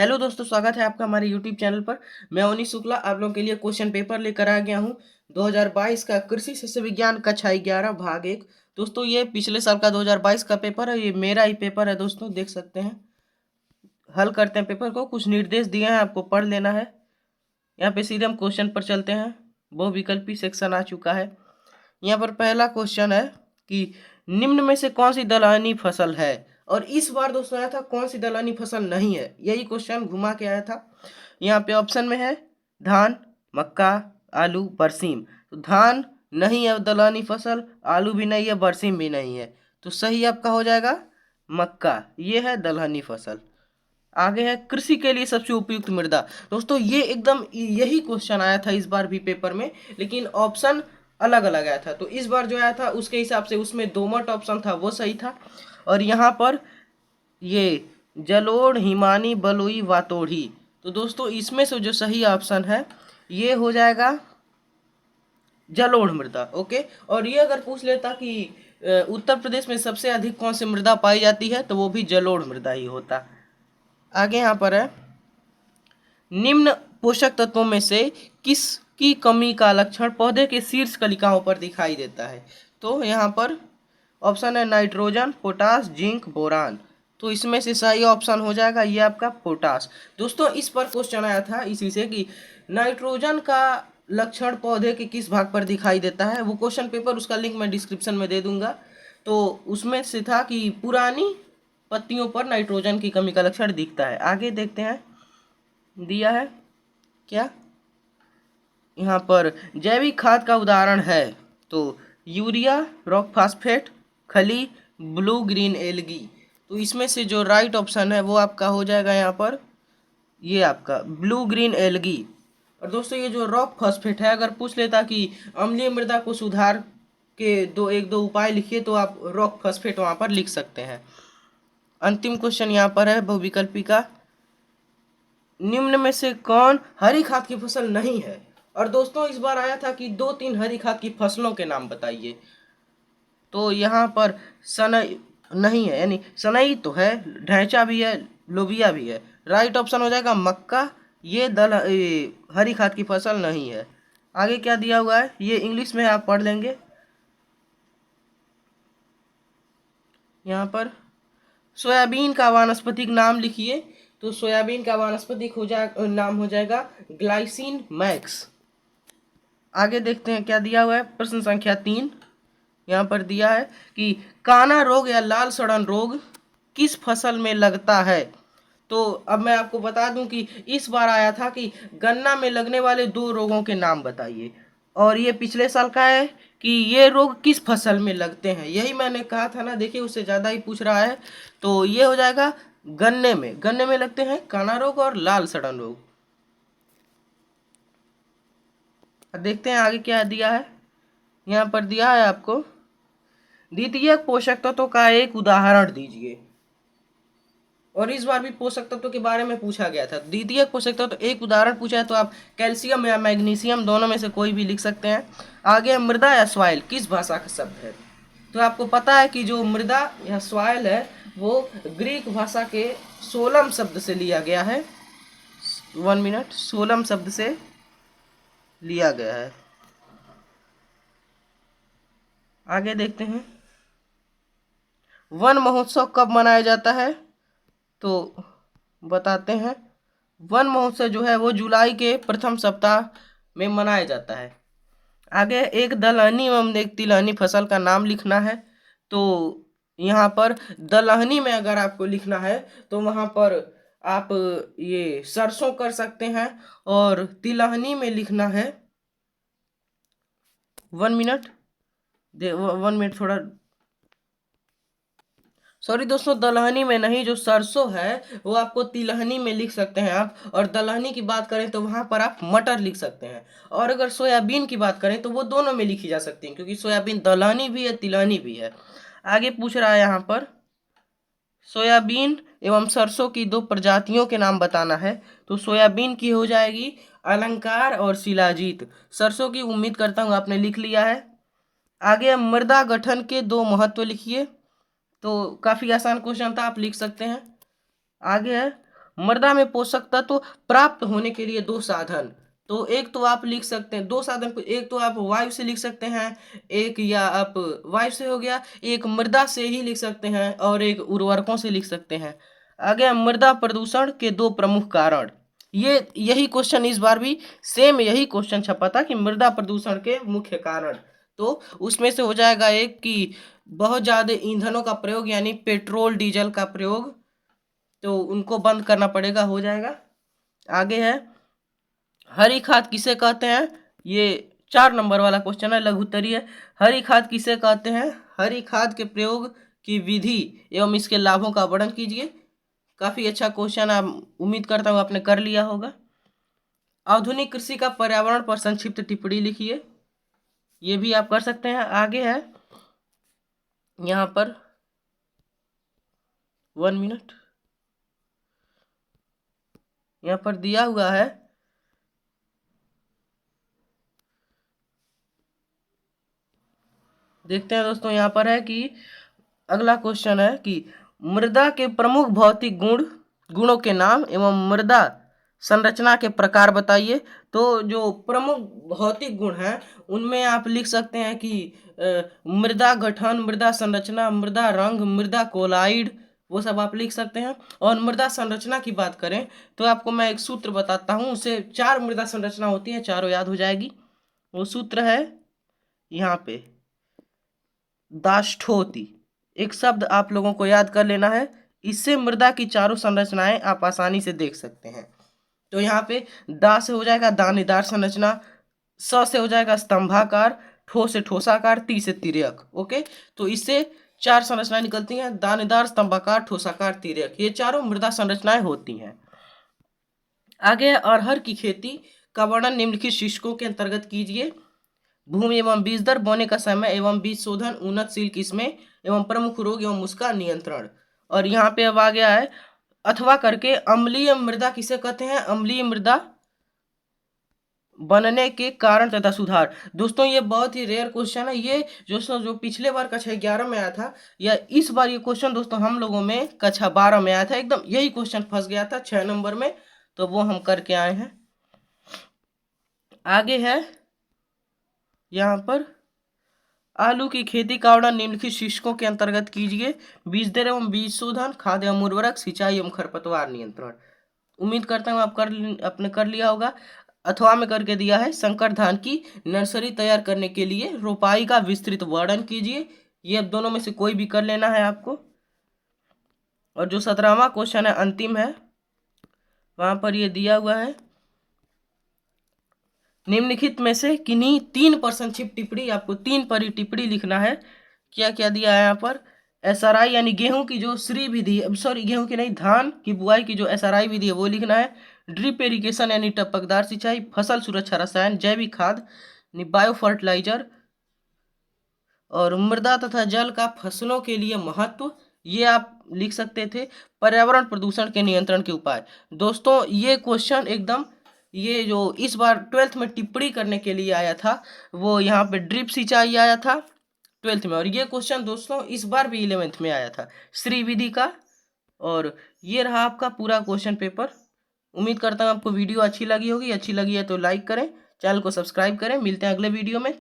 Hello दोस्तों, स्वागत है आपका हमारे यूट्यूब चैनल पर। मैं अवनी शुक्ला आप लोगों के लिए क्वेश्चन पेपर लेकर आ गया हूं। 2022 का कृषि शस्य विज्ञान कक्षा 11 भाग 1। दोस्तों ये पिछले साल का 2022 का पेपर है, ये मेरा ही पेपर है दोस्तों, देख सकते हैं। हल करते हैं पेपर को, कुछ निर्देश दिए हैं आपको पढ़ लेना है। यहाँ पे सीधे हम क्वेश्चन पर चलते हैं। बहुविकल्पी सेक्शन आ चुका है। यहाँ पर पहला क्वेश्चन है कि निम्न में से कौन सी दलहनी फसल है। और इस बार दोस्तों आया था कौन सी दलहनी फसल नहीं है, यही क्वेश्चन घुमा के आया था। यहाँ पे ऑप्शन में है धान, मक्का, आलू, बरसीम। तो धान नहीं है दलहनी फसल, आलू भी नहीं है, बरसीम भी नहीं है। तो सही आपका हो जाएगा मक्का, ये है दलहनी फसल। आगे है कृषि के लिए सबसे उपयुक्त मृदा। दोस्तों ये एकदम यही क्वेश्चन आया था इस बार भी पेपर में, लेकिन ऑप्शन अलग अलग आया था। तो इस बार जो आया था उसके हिसाब से उसमें दोमट ऑप्शन था, वो सही था। और यहाँ पर ये जलोढ़, हिमानी, बलुई, वातोड़ी। तो दोस्तों इसमें से जो सही ऑप्शन है ये हो जाएगा जलोढ़ मृदा। ओके। और ये अगर पूछ लेता कि उत्तर प्रदेश में सबसे अधिक कौन सी मृदा पाई जाती है, तो वो भी जलोढ़ मृदा ही होता। आगे यहाँ पर है निम्न पोषक तत्वों में से किसकी कमी का लक्षण पौधे के शीर्ष कलिकाओं पर दिखाई देता है। तो यहाँ पर ऑप्शन है नाइट्रोजन, पोटास, जिंक, बोरान। तो इसमें से सही ऑप्शन हो जाएगा ये आपका पोटास। दोस्तों इस पर क्वेश्चन आया था इसी से कि नाइट्रोजन का लक्षण पौधे के किस भाग पर दिखाई देता है। वो क्वेश्चन पेपर, उसका लिंक मैं डिस्क्रिप्शन में दे दूंगा। तो उसमें से था कि पुरानी पत्तियों पर नाइट्रोजन की कमी का लक्षण दिखता है। आगे देखते हैं दिया है क्या। यहाँ पर जैविक खाद का उदाहरण है तो यूरिया, रॉक फास्फेट, खली, ब्लू ग्रीन एल्गी। तो इसमें से जो राइट ऑप्शन है वो आपका हो जाएगा यहाँ पर ये आपका ब्लू ग्रीन एल्गी। और दोस्तों ये जो रॉक फॉस्फेट है, अगर पूछ लेता कि अम्लीय मृदा को सुधार के एक दो उपाय लिखिए, तो आप रॉक फॉस्फेट वहाँ पर लिख सकते हैं। अंतिम क्वेश्चन यहाँ पर है बहुविकल्पी का, निम्न में से कौन हरी खाद की फसल नहीं है। और दोस्तों इस बार आया था कि 2-3 हरी खाद की फसलों के नाम बताइए। तो यहाँ पर सनई नहीं है, यानी सनई तो है, ढैंचा भी है, लोबिया भी है। राइट ऑप्शन हो जाएगा मक्का, ये हरी खाद की फसल नहीं है। आगे क्या दिया हुआ है ये इंग्लिश में आप पढ़ लेंगे। यहाँ पर सोयाबीन का वानस्पतिक नाम लिखिए। तो सोयाबीन का वानस्पतिक नाम हो जाएगा ग्लाइसिन मैक्स। आगे देखते हैं क्या दिया हुआ है। प्रश्न संख्या 3 यहाँ पर दिया है कि काना रोग या लाल सड़न रोग किस फसल में लगता है। तो अब मैं आपको बता दूं कि इस बार आया था कि गन्ना में लगने वाले 2 रोगों के नाम बताइए। और ये पिछले साल का है कि ये रोग किस फसल में लगते हैं, यही मैंने कहा था ना। देखिए उससे ज़्यादा ही पूछ रहा है। तो ये हो जाएगा गन्ने में लगते हैं काना रोग और लाल सड़न रोग। देखते हैं आगे क्या दिया है। यहाँ पर दिया है आपको द्वितीयक पोषक तत्वों का एक उदाहरण दीजिए। और इस बार भी पोषक तत्व के बारे में पूछा गया था। द्वितीयक पोषक तत्व एक उदाहरण पूछा है, तो आप कैल्शियम या मैग्नीशियम दोनों में से कोई भी लिख सकते हैं। आगे मृदा या सॉइल किस भाषा का शब्द है। तो आपको पता है कि जो मृदा या सॉइल है वो ग्रीक भाषा के सोलम शब्द से लिया गया है। 1 मिनट, सोलम शब्द से लिया गया है। आगे देखते हैं वन महोत्सव कब मनाया जाता है। तो बताते हैं वन महोत्सव जो है वो जुलाई के प्रथम सप्ताह में मनाया जाता है। आगे एक दलहनी एवं एक तिलहनी फसल का नाम लिखना है। तो यहाँ पर दलहनी में अगर आपको लिखना है तो वहाँ पर आप ये सरसों कर सकते हैं। और तिलहनी में लिखना है 1 मिनट 1 मिनट थोड़ा सॉरी दोस्तों, दलहनी में नहीं, जो सरसों है वो आपको तिलहनी में लिख सकते हैं आप। और दलहनी की बात करें तो वहां पर आप मटर लिख सकते हैं। और अगर सोयाबीन की बात करें तो वो दोनों में लिखी जा सकती है, क्योंकि सोयाबीन दलहनी भी है तिलहनी भी है। आगे पूछ रहा है यहाँ पर सोयाबीन एवं सरसों की 2 प्रजातियों के नाम बताना है। तो सोयाबीन की हो जाएगी अलंकार और शिलाजीत। सरसों की उम्मीद करता हूँ आपने लिख लिया है। आगे मृदा गठन के 2 महत्व लिखिए। तो काफ़ी आसान क्वेश्चन था, आप लिख सकते हैं। आगे है मृदा में पोषक तत्व प्राप्त होने के लिए दो साधन, तो एक तो आप लिख सकते हैं दो साधन, एक तो आप वायु से लिख सकते हैं, एक या आप वायु से हो गया, एक मृदा से ही लिख सकते हैं और एक उर्वरकों से लिख सकते हैं। आगे मृदा प्रदूषण के दो प्रमुख कारण, ये यही क्वेश्चन इस बार भी सेम यही क्वेश्चन छपा था कि मृदा प्रदूषण के मुख्य कारण, तो उसमें से हो जाएगा एक कि बहुत ज़्यादा ईंधनों का प्रयोग यानी पेट्रोल डीजल का प्रयोग, तो उनको बंद करना पड़ेगा, हो जाएगा। आगे है हरी खाद किसे कहते हैं, ये 4 नंबर वाला क्वेश्चन है, लघुत्तरीय है। हरी खाद किसे कहते हैं, हरी खाद के प्रयोग की विधि एवं इसके लाभों का वर्णन कीजिए। काफ़ी अच्छा क्वेश्चन, आप उम्मीद करता हूँ आपने कर लिया होगा। आधुनिक कृषि का पर्यावरण पर संक्षिप्त टिप्पणी लिखिए, ये भी आप कर सकते हैं। आगे है यहाँ पर 1 मिनट, यहाँ पर दिया हुआ है देखते हैं दोस्तों, यहाँ पर है कि अगला क्वेश्चन है कि मृदा के प्रमुख भौतिक गुणों के नाम एवं मृदा संरचना के प्रकार बताइए। तो जो प्रमुख भौतिक गुण हैं उनमें आप लिख सकते हैं कि मृदा गठन, मृदा संरचना, मृदा रंग, मृदा कोलाइड, वो सब आप लिख सकते हैं। और मृदा संरचना की बात करें तो आपको मैं एक सूत्र बताता हूँ, उससे 4 मृदा संरचना होती है, चारों याद हो जाएगी। वो सूत्र है यहाँ पे दाष्टोति, एक शब्द आप लोगों को याद कर लेना है, इससे मृदा की चारों संरचनाएं आप आसानी से देख सकते हैं। तो यहाँ पे दा से हो जाएगा दानेदार संरचना, स से हो जाएगा स्तंभाकार, ठो से ठोसाकार, ती से तिर्यक। ओके, तो इससे 4 संरचनाएं निकलती हैं, दानेदार, स्तंभाकार, ठोसाकार, तिर्यक, ये चारों मृदा संरचनाएं होती हैं। आगे अरहर की खेती का वर्णन निम्नलिखित शीर्षकों के अंतर्गत कीजिए। भूमि एवं बीज दर, बोने का समय एवं बीज शोधन, उन्नतशील किस्में एवं प्रमुख रोग एवं उसका नियंत्रण। और यहाँ पे अब आ गया है अथवा करके अम्लीय मृदा किसे कहते हैं, अम्लीय मृदा बनने के कारण तथा सुधार। दोस्तों ये बहुत ही रेयर क्वेश्चन है, ये जो पिछले बार कक्षा 11 में आया था, या इस बार ये क्वेश्चन दोस्तों हम लोगों में कक्षा 12 में आया था, एकदम यही क्वेश्चन फंस गया था 6 नंबर में, तो वो हम करके आए हैं। आगे है यहाँ पर आलू की खेती का वर्णन निम्नलिखित शीर्षकों के अंतर्गत कीजिए। बीज दर एवं बीज शोधन, खाद एवं उर्वरक, सिंचाई एवं खरपतवार नियंत्रण। उम्मीद करता हूँ आपने कर लिया होगा। अथवा में करके दिया है संकर धान की नर्सरी तैयार करने के लिए रोपाई का विस्तृत वर्णन कीजिए। ये अब दोनों में से कोई भी कर लेना है आपको। और जो 17वां क्वेश्चन है अंतिम है, वहां पर ये दिया हुआ है निम्नलिखित में से किन्हीं 3 पर संक्षिप्त टिप्पणी, आपको 3 पर ही टिप्पणी लिखना है। क्या क्या दिया है यहाँ पर, SRI यानी गेहूं की जो श्री विधि, सॉरी गेहूं की नहीं, धान की बुआई की जो SRI विधि है वो लिखना है। ड्रिप इरिगेशन यानी टपकदार सिंचाई, फसल सुरक्षा रसायन, जैविक खाद, बायो फर्टिलाइजर, और मृदा तथा जल का फसलों के लिए महत्व, ये आप लिख सकते थे। पर्यावरण प्रदूषण के नियंत्रण के उपाय। दोस्तों ये क्वेश्चन एकदम, ये जो इस बार 12th में टिप्पणी करने के लिए आया था वो यहाँ पे ड्रिप सिंचाई आया था 12th में, और ये क्वेश्चन दोस्तों इस बार भी 11th में आया था श्री विधि का। और ये रहा आपका पूरा क्वेश्चन पेपर। उम्मीद करता हूँ आपको वीडियो अच्छी लगी होगी, अच्छी लगी है तो लाइक करें, चैनल को सब्सक्राइब करें। मिलते हैं अगले वीडियो में।